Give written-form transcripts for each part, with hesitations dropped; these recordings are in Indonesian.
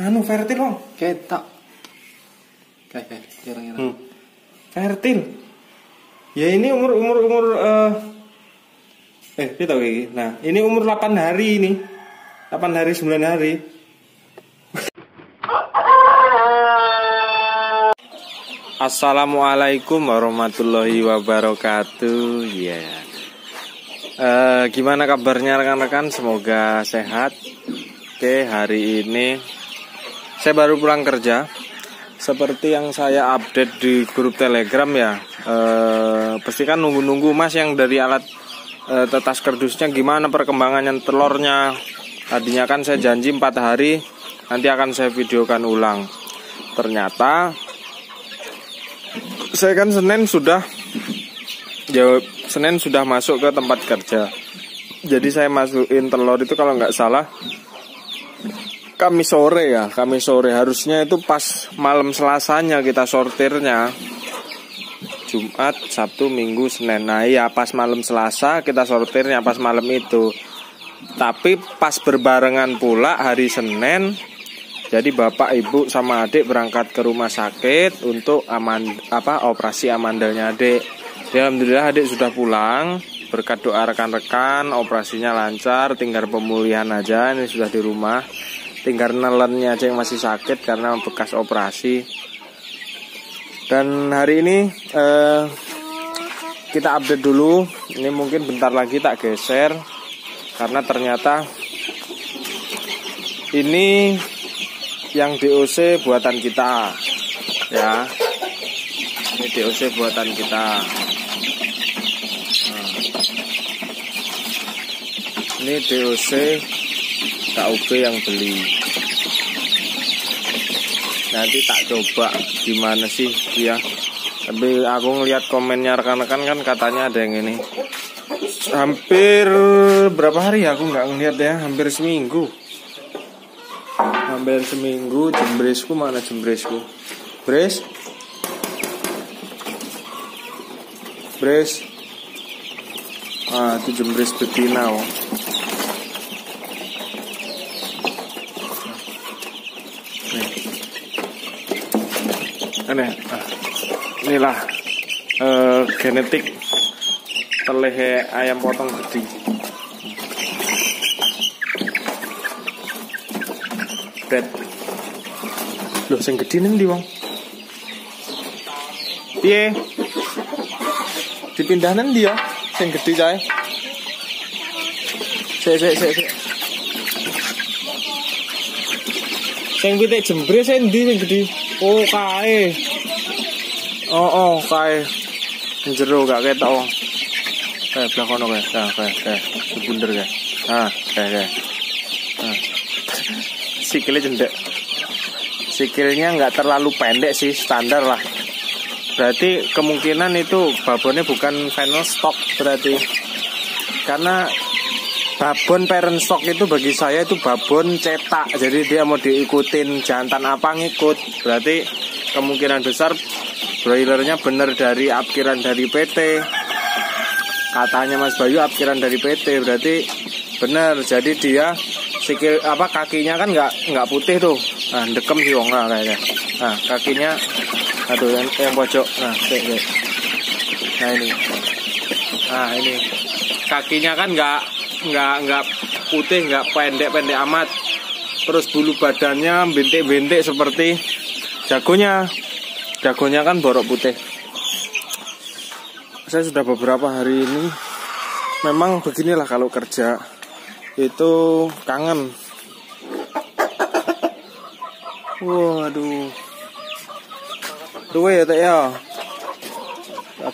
Anu fertil Bang. Ketok. Kayak kira-kira. Fertil. Ya ini umur kita kayak. Nah, ini umur 8 hari ini. 8 hari 9 hari. Assalamualaikum warahmatullahi wabarakatuh. Ya. Gimana kabarnya rekan-rekan? Semoga sehat. Oke, hari ini saya baru pulang kerja. Seperti yang saya update di grup Telegram ya. Pasti kan nunggu-nunggu Mas yang dari alat tetas kerdusnya gimana perkembangannya telurnya. Tadinya kan saya janji 4 hari nanti akan saya videokan ulang. Ternyata saya kan Senin sudah masuk ke tempat kerja. Jadi saya masukin telur itu kalau nggak salah Kamis sore harusnya itu pas malam Selasanya kita sortirnya. Jumat, Sabtu, Minggu, Senin. Nah ya pas malam Selasa kita sortirnya pas malam itu. Tapi pas berbarengan pula hari Senin. Jadi bapak, ibu, sama adik berangkat ke rumah sakit untuk operasi amandalnya adik. Ya, alhamdulillah adik sudah pulang. Berkat doa rekan-rekan operasinya lancar. Tinggal pemulihan aja, ini sudah di rumah. Tinggal nelennya aja yang masih sakit karena bekas operasi. Dan hari ini kita update dulu. Ini mungkin bentar lagi tak geser karena ternyata ini yang DOC buatan kita ya. Ini DOC buatan kita. Ini DOC KUB yang beli. Nanti tak coba gimana sih ya. Tapi aku ngeliat komennya rekan-rekan kan katanya ada yang ini. Hampir berapa hari ya aku nggak ngeliat ya. Hampir seminggu. Jembresku mana jembresku? Bres. Itu jembres betina. Inilah genetik teleh ayam potong gede. Bret. Loh sing gede ndi wong? Piye? Dipindah ndi ya? Sing gede cae. Sik. Sing pitik jembres endi sing gede? Oh, kae. Oh, kae. Jero gak ketok wong. Belah kono kae. Kae. Sebunder kae. Kae. Sikilnya jendek. Sikilnya nggak terlalu pendek sih, standar lah. Berarti kemungkinan itu babonnya bukan final stock berarti. Karena babon parent stock itu bagi saya itu babon cetak. Jadi dia mau diikutin jantan apa ngikut. Berarti kemungkinan besar broilernya bener dari upkiran dari PT. Katanya Mas Bayu upkiran dari PT, berarti bener. Jadi dia sikil kakinya kan nggak putih tuh. Nah, dekem sih wong kayaknya. Nah, kakinya aduh yang pojok. Nah, Nah, ini. Nah, ini. Kakinya kan nggak putih, nggak pendek amat. Terus bulu badannya bintik-bintik seperti jagonya. Jagonya kan borok putih. Saya sudah beberapa hari ini memang beginilah kalau kerja itu kangen. Waduh. Duwe ya Teh ya.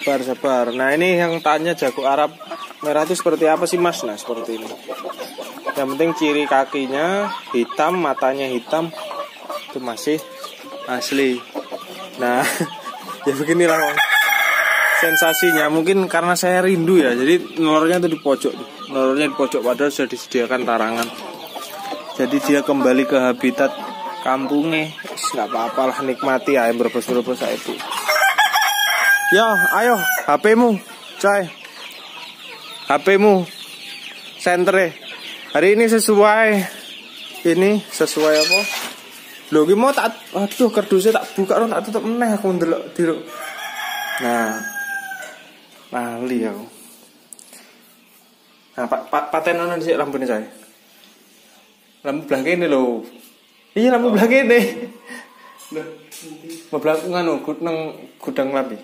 Sabar. Nah, ini yang tanya jago Arab merah itu seperti apa sih Mas? Nah, seperti ini. Yang penting ciri kakinya hitam, matanya hitam. Itu masih asli. Nah, ya beginilah sensasinya. Mungkin karena saya rindu ya. Jadi nelurnya itu di pojok. Nelurnya di pojok padahal sudah disediakan tarangan. Jadi dia kembali ke habitat kampungnya. Nggak apa-apalah, nikmati ayam berebus-berebus itu. Ya, ayo HP-mu, coy. HP-mu sentere. Hari ini sesuai apa? Lho ki mau tak aduh kerdusnya tak buka tak tutup meneh aku ndelok diruk. Nah. Lali aku. Nah, patenan sih lampune saya. Lampu belah kene lho. Iya lampu belah kene. Lho, belah nganu nang gudang lampu.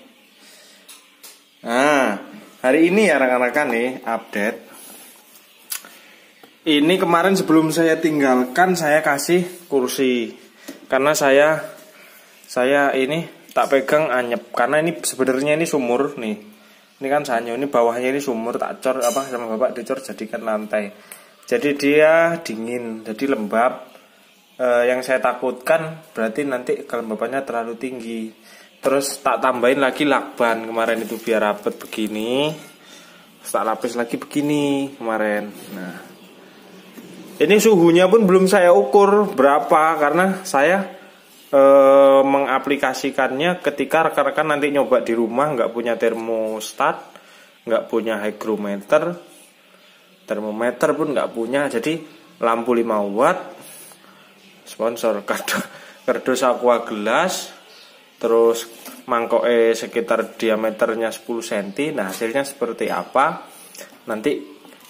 Nah, hari ini ya rekan-rekan nih update. Ini kemarin sebelum saya tinggalkan saya kasih kursi. Karena saya ini tak pegang anyep karena ini sebenarnya ini sumur nih. Ini kan sanyo, ini bawahnya ini sumur tak cor apa sama bapak dicor jadikan lantai. Jadi dia dingin, jadi lembab. Yang saya takutkan berarti nanti kelembabannya terlalu tinggi. Terus tak tambahin lagi lakban kemarin itu biar rapet begini. Terus tak lapis lagi begini kemarin. Nah, ini suhunya pun belum saya ukur berapa karena saya mengaplikasikannya ketika rekan-rekan nanti nyoba di rumah nggak punya termostat, nggak punya hygrometer, termometer pun nggak punya. Jadi lampu 5 watt, sponsor kardus aqua gelas, terus mangkoke sekitar diameternya 10 cm. Nah hasilnya seperti apa nanti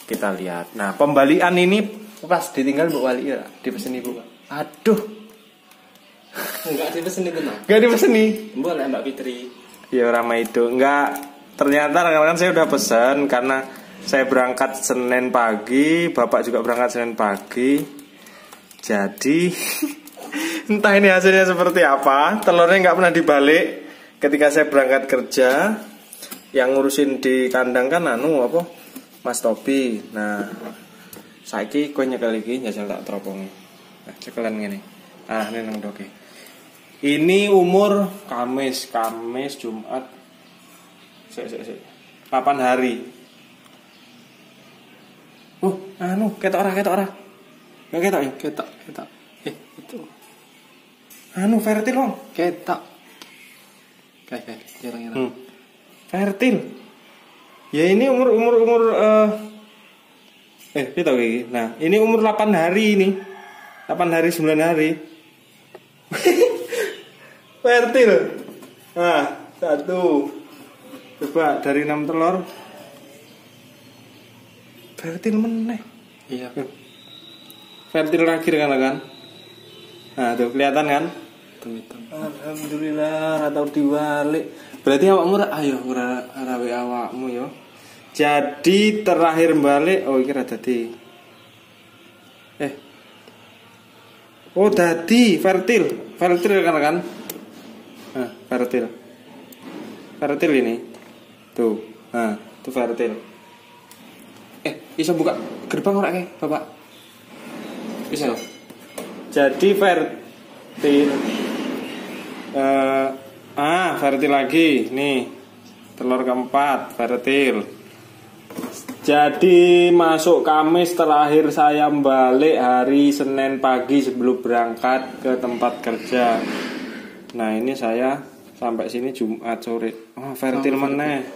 kita lihat. Nah pembalian ini pas ditinggal Bu Wali ya dipesen Ibu. Aduh. Enggak dipesen itu, Nak. Enggak dipesen nih. Boleh Mbak Fitri. Ya ramai itu. Enggak. Ternyata rekan-rekan saya udah pesen karena saya berangkat Senin pagi, Bapak juga berangkat Senin pagi. Jadi entah ini hasilnya seperti apa. Telurnya nggak pernah dibalik. Ketika saya berangkat kerja, yang ngurusin di kandang kan apa? Mas Tobi. Nah, saiki kowe nyekel iki njajal tak teropongi. Nah, cekelan ngene. Ah, ini nang doke. Ini umur Kamis, Jumat. Sik. 8 hari. Ketok ora? Enggak ketok ya? Ketok. Itu. Fertil dong. Ketok. Kayak jarang-jarang. Fertil. Ya ini umur kita kayak. Nah, ini umur 8 hari ini. 8 hari 9 hari. Fertil. Nah, 1. Coba dari 6 telur. Fertil meneh. Iya. Fertil lagi kan? Nah, tuh kelihatan kan? Hitam. Alhamdulillah atau dibalik. Berarti awakmu ora rawe awakmu ya. Jadi terakhir balik iki ra dadi. Oh dadi fertil kan? Nah, fertil ini. Tuh. Nah, itu fertil. Bisa buka gerbang ora ke, Bapak? Bisa loh. Jadi fertil fertil lagi. Nih. Telur keempat, fertil. Jadi masuk Kamis terakhir saya balik hari Senin pagi sebelum berangkat ke tempat kerja. Nah ini saya sampai sini Jumat sore. Fertil meneh.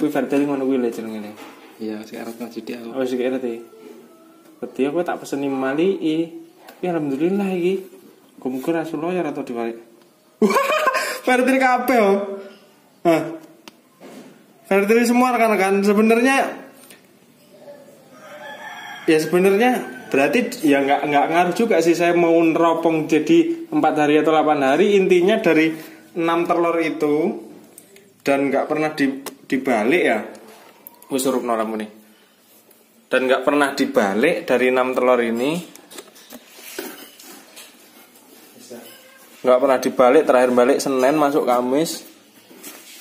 Kuwi fertil ngono kuwi lho jenenge. Iya, sik arep ngaji aku. Oh sik arep. Berarti aku tak peseni maliki. Ya alhamdulillah iki. Muga Rasulullah ya atau dibalik. Fertil kabeh. Fertil semua rekan-rekan sebenarnya. Ya sebenarnya berarti ya nggak ngaruh juga sih saya mau neropong jadi 4 hari atau 8 hari. Intinya dari 6 telur itu dan nggak pernah dibalik ya. Wis surup noramu nih. Dan nggak pernah dibalik dari 6 telur ini. Nggak pernah dibalik, terakhir balik Senin masuk Kamis.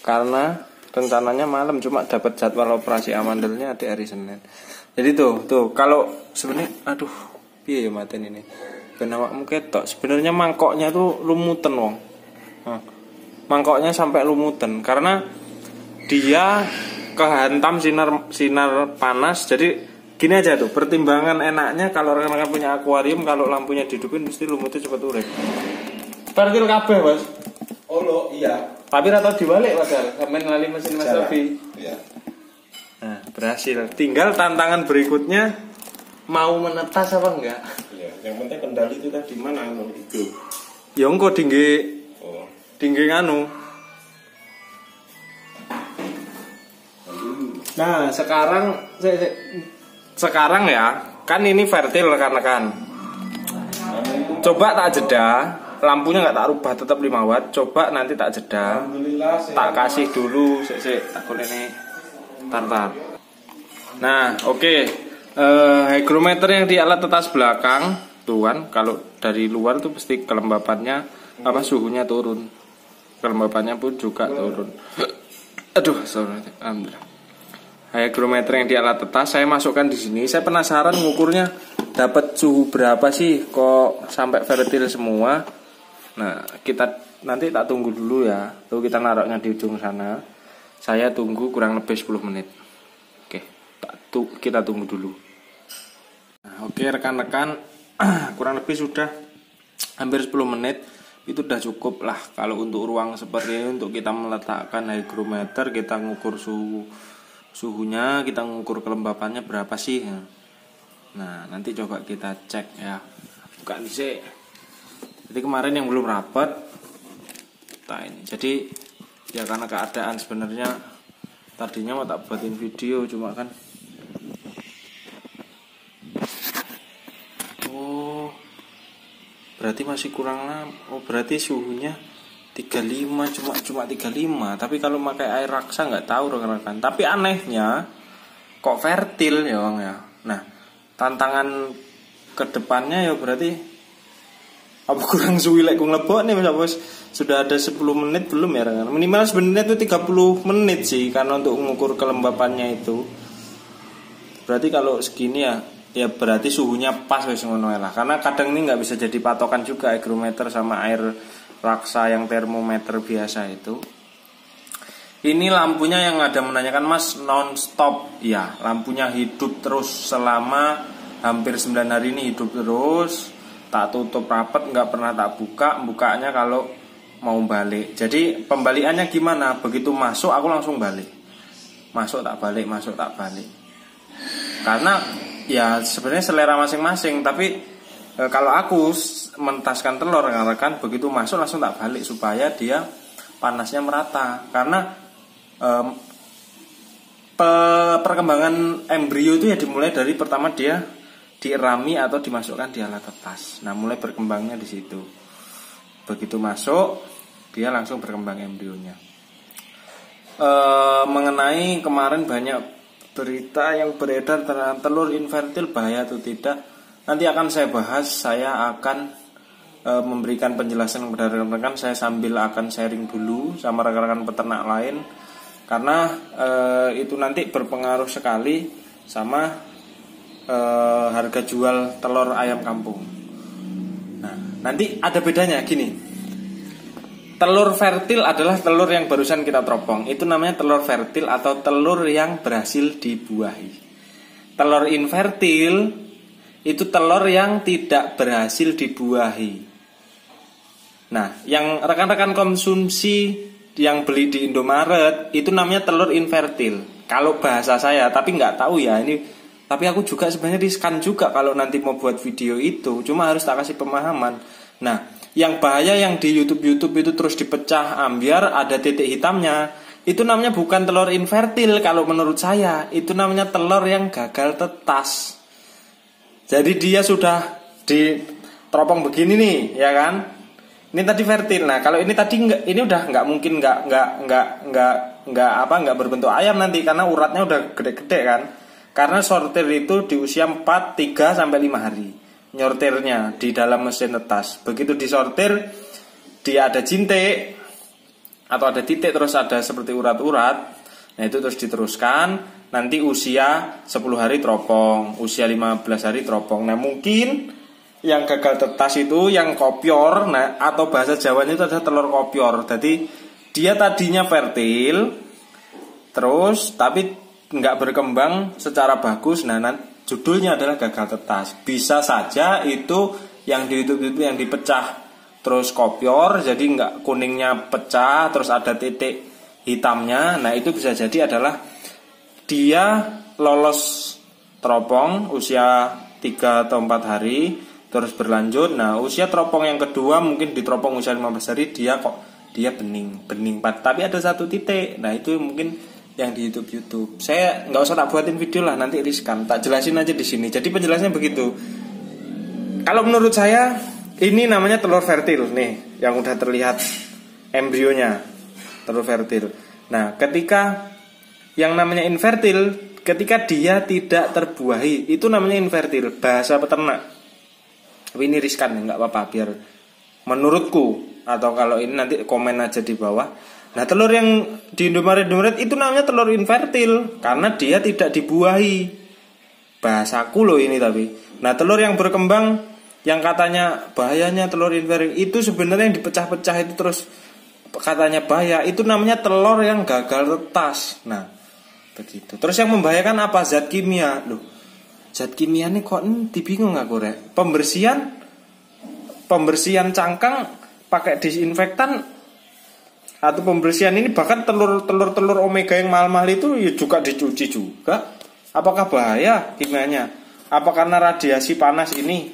Karena rencananya malam cuma dapat jadwal operasi amandelnya di hari Senin. Jadi tuh kalau sebenarnya piye ya maten ini. Ben awakmu ketok, sebenarnya mangkoknya tuh lumuten wong. Mangkoknya sampai lumuten karena dia kehantam sinar panas. Jadi gini aja tuh, pertimbangan enaknya kalau rekan-rekan punya akuarium kalau lampunya dihidupin mesti lumutnya cepat urip. Fertil kabeh, Bos. Oh lo, iya. Tapi rata dibalik padahal, sampean ngali mesin Mas Sofi. Iya. Nah, berhasil. Tinggal tantangan berikutnya mau menetas apa enggak? Iya, yang penting kendali itu tadi mana itu. Ya engko dingge nganu. Nah, sekarang ya, kan ini vertil rekan-rekan. Coba tak jeda, lampunya nggak tak rubah tetap 5 watt. Coba nanti tak jeda. Tak kasih dulu, tak ini tar. Nah, oke. Hygrometer yang di alat tetas belakang, tuan, kalau dari luar tuh pasti kelembapannya suhunya turun. Kelembapannya pun juga turun. Aduh, sorry. Alhamdulillah. Hygrometer yang di alat tetas saya masukkan di sini. Saya penasaran ngukurnya dapat suhu berapa sih kok sampai vertil semua. Nah, kita nanti tak tunggu dulu ya. Tuh kita naruhnya di ujung sana. Saya tunggu kurang lebih 10 menit. Oke, kita tunggu dulu. Nah, oke rekan-rekan, kurang lebih sudah hampir 10 menit. Itu udah cukup lah kalau untuk ruang seperti ini untuk kita meletakkan hygrometer, kita ngukur suhunya, kita ngukur kelembapannya berapa sih. Nah, nanti coba kita cek ya. Buka dhisik. Jadi kemarin yang belum rapat. Nah ini. Jadi ya karena keadaan sebenarnya tadinya mau tak buatin video cuma kan berarti masih kurang lama. Berarti suhunya 35 cuma 35. Tapi kalau pakai air raksa nggak tahu rekan-rekan. Tapi anehnya kok vertil ya Bang ya. Nah, tantangan kedepannya ya berarti apa kurang suwi lek nglebok nih Mas. Sudah ada 10 menit belum ya rekan. Minimal sebenarnya itu 30 menit sih karena untuk mengukur kelembapannya itu. Berarti kalau segini ya berarti suhunya pas wis ngono lah. Karena kadang ini nggak bisa jadi patokan juga hygrometer sama air raksa yang termometer biasa itu. Ini lampunya yang ada menanyakan Mas non-stop. Ya, lampunya hidup terus selama hampir 9 hari ini hidup terus. Tak tutup rapat, nggak pernah tak buka. Bukanya kalau mau balik. Jadi pembaliannya gimana? Begitu masuk aku langsung balik. Masuk tak balik, masuk tak balik. Karena ya sebenarnya selera masing-masing, tapi kalau aku mentaskan telur rekan-rekan begitu masuk langsung tak balik supaya dia panasnya merata. Karena perkembangan embrio itu ya dimulai dari pertama dia dierami atau dimasukkan di alat tetas. Nah, mulai berkembangnya di situ. Begitu masuk dia langsung berkembang embrionya. Mengenai kemarin banyak berita yang beredar tentang telur infertil bahaya atau tidak, nanti akan saya bahas. Saya akan memberikan penjelasan kepada rekan-rekan. Saya sambil akan sharing dulu sama rekan-rekan peternak lain, karena itu nanti berpengaruh sekali sama harga jual telur ayam kampung. Nah, nanti ada bedanya gini. Telur fertil adalah telur yang barusan kita teropong. Itu namanya telur fertil atau telur yang berhasil dibuahi. Telur infertil itu telur yang tidak berhasil dibuahi. Nah, yang rekan-rekan konsumsi yang beli di Indomaret itu namanya telur infertil. Kalau bahasa saya, tapi nggak tahu ya ini. Tapi aku juga sebenarnya riskan juga kalau nanti mau buat video itu. Cuma harus tak kasih pemahaman. Nah, yang bahaya yang di YouTube itu terus dipecah ambiar ada titik hitamnya. Itu namanya bukan telur infertil kalau menurut saya. Itu namanya telur yang gagal tetas. Jadi dia sudah diteropong begini nih, ya kan? Ini tadi fertil. Nah, kalau ini tadi enggak, ini udah nggak mungkin nggak berbentuk ayam nanti karena uratnya udah gede-gede kan. Karena sortir itu di usia 3 sampai 5 hari. Nyortirnya di dalam mesin tetas. Begitu disortir, dia ada jintik atau ada titik terus ada seperti urat-urat. Nah, itu terus diteruskan. Nanti usia 10 hari teropong, usia 15 hari teropong. Nah, mungkin yang gagal tetas itu yang kopior, nah atau bahasa Jawanya itu adalah telur kopior. Jadi dia tadinya fertil, terus tapi nggak berkembang secara bagus. Nah, judulnya adalah gagal tetas. Bisa saja itu yang di YouTube itu yang dipecah terus kopior, jadi nggak kuningnya pecah, terus ada titik hitamnya. Nah, itu bisa jadi adalah dia lolos teropong usia 3 atau 4 hari, terus berlanjut. Nah usia teropong yang kedua mungkin di teropong usia 15 hari dia bening tapi ada satu titik. Nah itu mungkin yang di YouTube. Saya nggak usah tak buatin video lah, nanti riskan, tak jelasin aja di sini. Jadi penjelasannya begitu. Kalau menurut saya ini namanya telur fertil nih, yang udah terlihat embrionya, telur fertil. Nah ketika yang namanya infertil, ketika dia tidak terbuahi, itu namanya infertil, bahasa peternak. Tapi ini riskan, nggak apa-apa, biar menurutku, atau kalau ini nanti komen aja di bawah. Nah telur yang di Indomaret itu namanya telur infertil karena dia tidak dibuahi. Bahasaku loh ini tapi. Nah telur yang berkembang, yang katanya bahayanya telur infertil, itu sebenarnya yang dipecah-pecah itu terus katanya bahaya, itu namanya telur yang gagal tetas. Nah begitu. Terus yang membahayakan apa? Zat kimia. Loh, zat kimia ini kok dibingung aku rek. Pembersihan cangkang pakai disinfektan, atau pembersihan ini bahkan telur omega yang mahal-mahal itu ya juga dicuci juga. Apakah bahaya kimianya? Apa karena radiasi panas ini?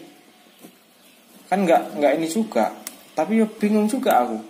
Kan nggak ini juga. Tapi ya bingung juga aku.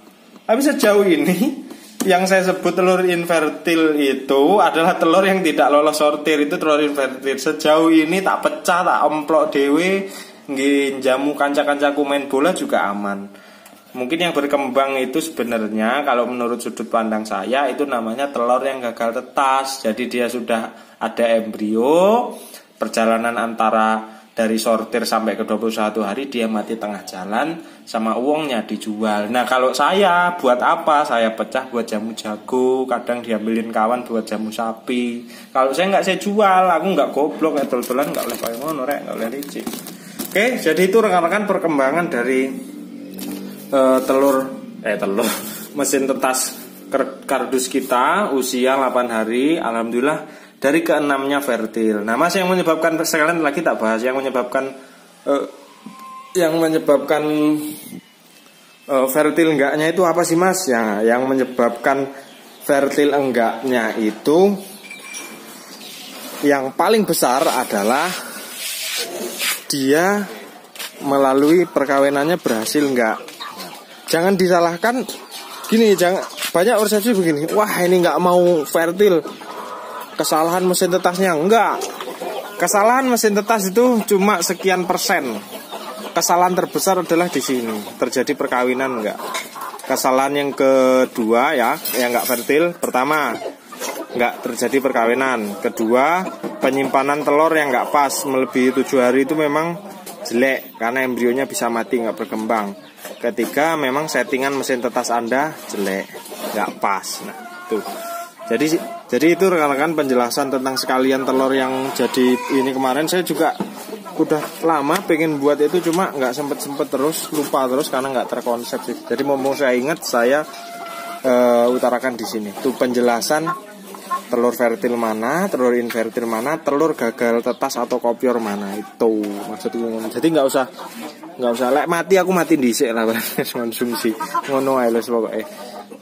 Tapi sejauh ini yang saya sebut telur infertil itu adalah telur yang tidak lolos sortir, itu telur infertil. Sejauh ini tak pecah, tak omplok dewe, nggih jamu kanca-kancaku main bola juga aman. Mungkin yang berkembang itu sebenarnya kalau menurut sudut pandang saya itu namanya telur yang gagal tetas. Jadi dia sudah ada embrio, perjalanan antara dari sortir sampai ke 21 hari dia mati tengah jalan, sama uangnya dijual. Nah kalau saya buat apa? Saya pecah buat jamu jago, kadang diambilin kawan buat jamu sapi. Kalau saya nggak, saya jual, aku nggak goblok, tol-tolan nggak boleh kayak ngono rek, nggak boleh licik. Oke, jadi itu rekan-rekan perkembangan dari telur mesin tetas kardus kita usia 8 hari. Alhamdulillah dari ke-6-nya fertil. Nah mas, yang menyebabkan, sekalian lagi tak bahas yang menyebabkan fertil enggaknya itu apa sih mas? Ya, yang menyebabkan fertil enggaknya itu yang paling besar adalah dia melalui perkawinannya berhasil enggak. Jangan disalahkan gini, jangan banyak persepsi begini, wah ini nggak mau fertil, kesalahan mesin tetasnya. Enggak, kesalahan mesin tetas itu cuma sekian persen. Kesalahan terbesar adalah di sini, terjadi perkawinan enggak. Kesalahan yang kedua ya, yang nggak fertil, pertama nggak terjadi perkawinan, kedua penyimpanan telur yang nggak pas melebihi 7 hari itu memang jelek karena embrionya bisa mati, nggak berkembang. Ketiga memang settingan mesin tetas Anda jelek, nggak pas. Nah itu. Jadi itu rekan-rekan penjelasan tentang sekalian telur yang jadi ini. Kemarin saya juga udah lama pengen buat itu, cuma nggak sempet terus, lupa terus karena nggak terkonsep sih. Jadi mau saya ingat, saya utarakan di sini. Itu penjelasan telur fertil mana, telur infertil mana, telur gagal tetas atau kopior mana, itu maksudnya. Jadi nggak usah lek mati aku mati dhisik lah konsumsi ngono ae lho pokoke.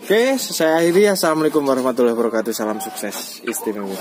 Oke, saya akhiri. Assalamualaikum warahmatullahi wabarakatuh. Salam sukses istimewa.